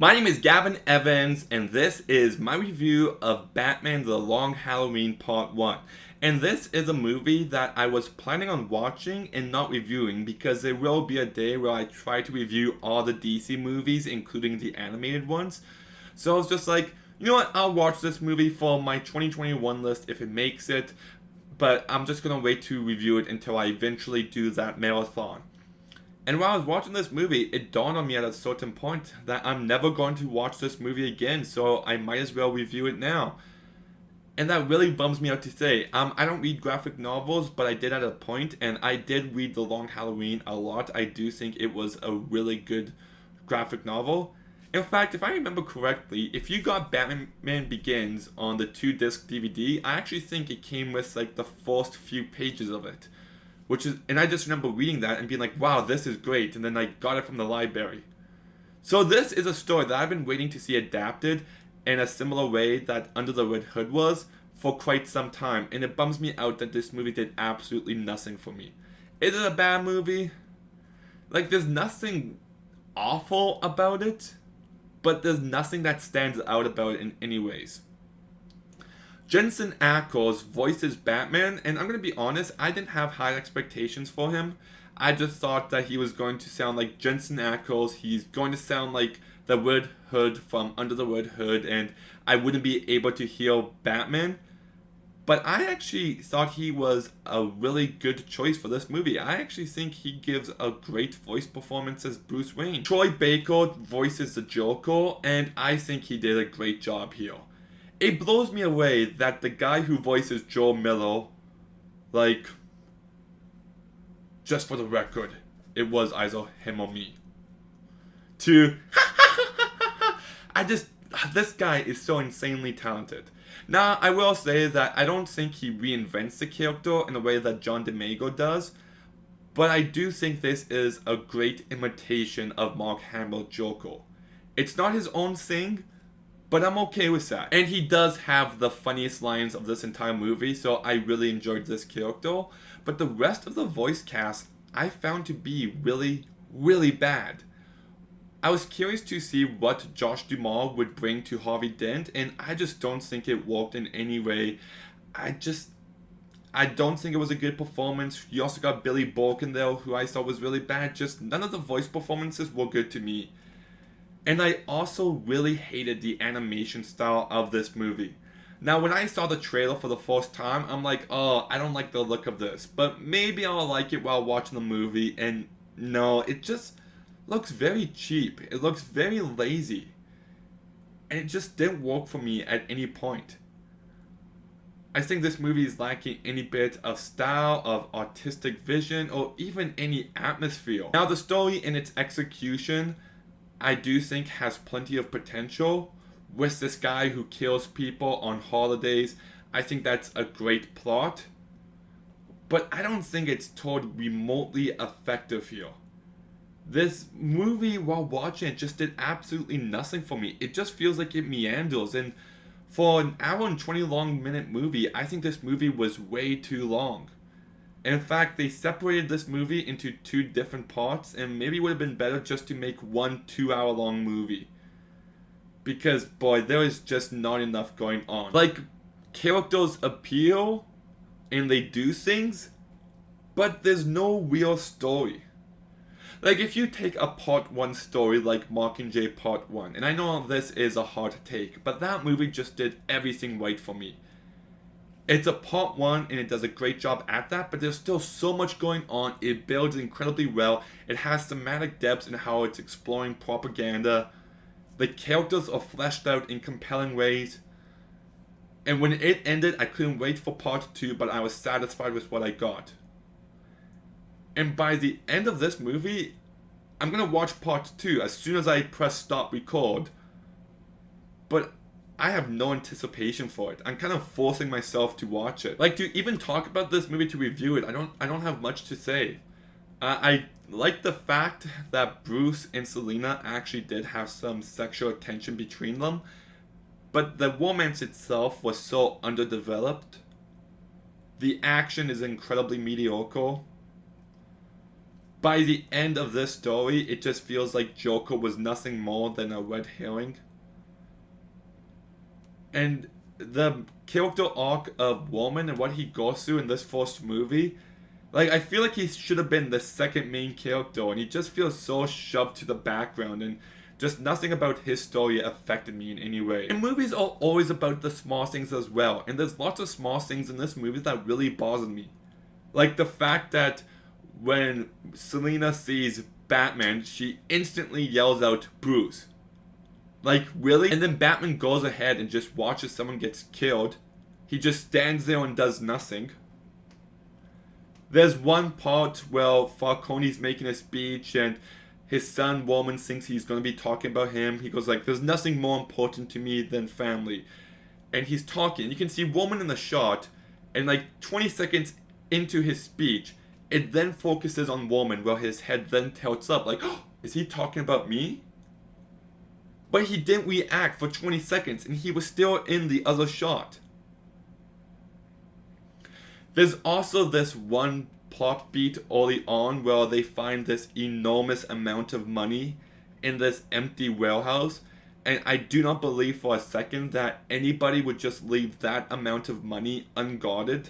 My name is Gavin Evans, and this is my review of Batman The Long Halloween Part 1. And this is a movie that I was planning on watching and not reviewing because there will be a day where I try to review all the DC movies, including the animated ones. So I was just like, you know what, I'll watch this movie for my 2021 list if it makes it, but I'm just gonna wait to review it until I eventually do that marathon. And while I was watching this movie, it dawned on me at a certain point that I'm never going to watch this movie again, so I might as well review it now. And that really bums me out to say. I don't read graphic novels, but I did at a point, and I did read The Long Halloween a lot. I do think it was a really good graphic novel. In fact, if I remember correctly, if you got Batman Begins on the 2 disc DVD, I actually think it came with like the first few pages of it. And I just remember reading that and being like, wow, this is great. And then I got it from the library. So this is a story that I've been waiting to see adapted in a similar way that Under the Red Hood was for quite some time. And it bums me out that this movie did absolutely nothing for me. Is it a bad movie? Like, there's nothing awful about it, but there's nothing that stands out about it in any ways. Jensen Ackles voices Batman, and I'm going to be honest, I didn't have high expectations for him. I just thought that he was going to sound like Jensen Ackles. He's going to sound like the Red Hood from Under the Red Hood, and I wouldn't be able to hear Batman. But I actually thought he was a really good choice for this movie. I actually think he gives a great voice performance as Bruce Wayne. Troy Baker voices the Joker, and I think he did a great job here. It blows me away that the guy who voices Joel Miller, like, just for the record, it was either him or me. This guy is so insanely talented. Now, I will say that I don't think he reinvents the character in the way that John DeMago does, but I do think this is a great imitation of Mark Hamill's Joker. It's not his own thing, but I'm okay with that. And he does have the funniest lines of this entire movie, so I really enjoyed this character. But the rest of the voice cast I found to be really, really bad. I was curious to see what Josh Duhamel would bring to Harvey Dent, and I just don't think it worked in any way. I don't think it was a good performance. You also got Billy Burke in there, who I thought was really bad. Just none of the voice performances were good to me. And I also really hated the animation style of this movie. Now, when I saw the trailer for the first time, I'm like, oh, I don't like the look of this. But maybe I'll like it while watching the movie. And no, it just looks very cheap. It looks very lazy. And it just didn't work for me at any point. I think this movie is lacking any bit of style, of artistic vision, or even any atmosphere. Now, the story and its execution, I do think has plenty of potential. With this guy who kills people on holidays, I think that's a great plot. But I don't think it's told remotely effective here. This movie, while watching it, just did absolutely nothing for me. It just feels like it meanders, and for an hour and 20 long minute movie, I think this movie was way too long. In fact, they separated this movie into 2 different parts, and maybe it would have been better just to make one 2 hour long movie. Because, boy, there is just not enough going on. Like, characters appeal, and they do things, but there's no real story. Like, if you take a part 1 story like Mockingjay Part 1, and I know this is a hard take, but that movie just did everything right for me. It's a part 1 and it does a great job at that, but there's still so much going on. It builds incredibly well. It has thematic depth in how it's exploring propaganda. The characters are fleshed out in compelling ways. And when it ended, I couldn't wait for part 2, but I was satisfied with what I got. And by the end of this movie, I'm gonna watch part 2 as soon as I press stop record. But I have no anticipation for it. I'm kind of forcing myself to watch it. Like, to even talk about this movie, to review it, I don't have much to say. I like the fact that Bruce and Selina actually did have some sexual tension between them, but the romance itself was so underdeveloped. The action is incredibly mediocre. by the end of this story, it just feels like Joker was nothing more than a red herring. And the character arc of Woman and what he goes through in this first movie, like, I feel like he should have been the second main character, and he just feels so shoved to the background, and just nothing about his story affected me in any way. And movies are always about the small things as well, and there's lots of small things in this movie that really bothered me. Like the fact that when Selina sees Batman, she instantly yells out, "Bruce." Like, really? And then Batman goes ahead and just watches someone gets killed. He just stands there and does nothing. There's one part where Falcone's making a speech and his son Woman thinks he's going to be talking about him. He goes like, "There's nothing more important to me than family." And he's talking. You can see Woman in the shot, and like 20 seconds into his speech, it then focuses on Woman where his head then tilts up like, "Oh, is he talking about me?" But he didn't react for 20 seconds and he was still in the other shot. There's also this one plot beat early on where they find this enormous amount of money in this empty warehouse, and I do not believe for a second that anybody would just leave that amount of money unguarded.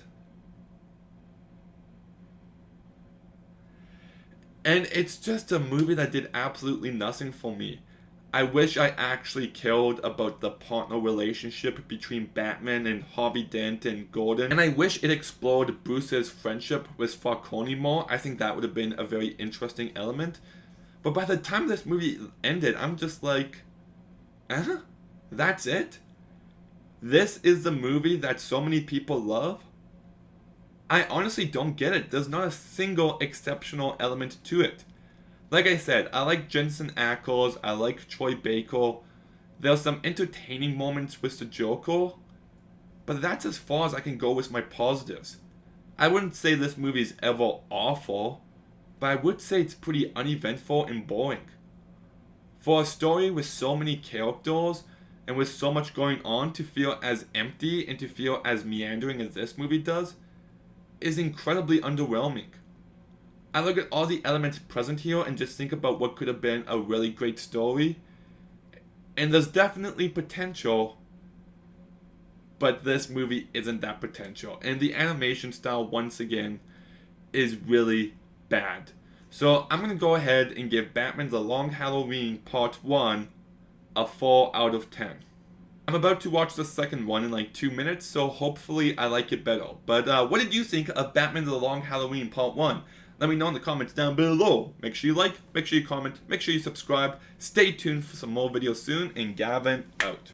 And it's just a movie that did absolutely nothing for me. I wish I actually cared about the partner relationship between Batman and Harvey Dent and Gordon. And I wish it explored Bruce's friendship with Falcone more. I think that would have been a very interesting element. But by the time this movie ended, I'm just like, that's it? This is the movie that so many people love? I honestly don't get it. There's not a single exceptional element to it. Like I said, I like Jensen Ackles, I like Troy Baker. There's some entertaining moments with the Joker, but that's as far as I can go with my positives. I wouldn't say this movie is ever awful, but I would say it's pretty uneventful and boring. For a story with so many characters and with so much going on, to feel as empty and to feel as meandering as this movie does is incredibly underwhelming. I look at all the elements present here and just think about what could have been a really great story. And there's definitely potential, but this movie isn't that potential. And the animation style, once again, is really bad. So I'm going to go ahead and give Batman The Long Halloween Part 1 a 4 out of 10. I'm about to watch the second one in like 2 minutes, so hopefully I like it better. But what did you think of Batman The Long Halloween Part 1? Let me know in the comments down below. Make sure you like, make sure you comment, make sure you subscribe. Stay tuned for some more videos soon, and Gavin out.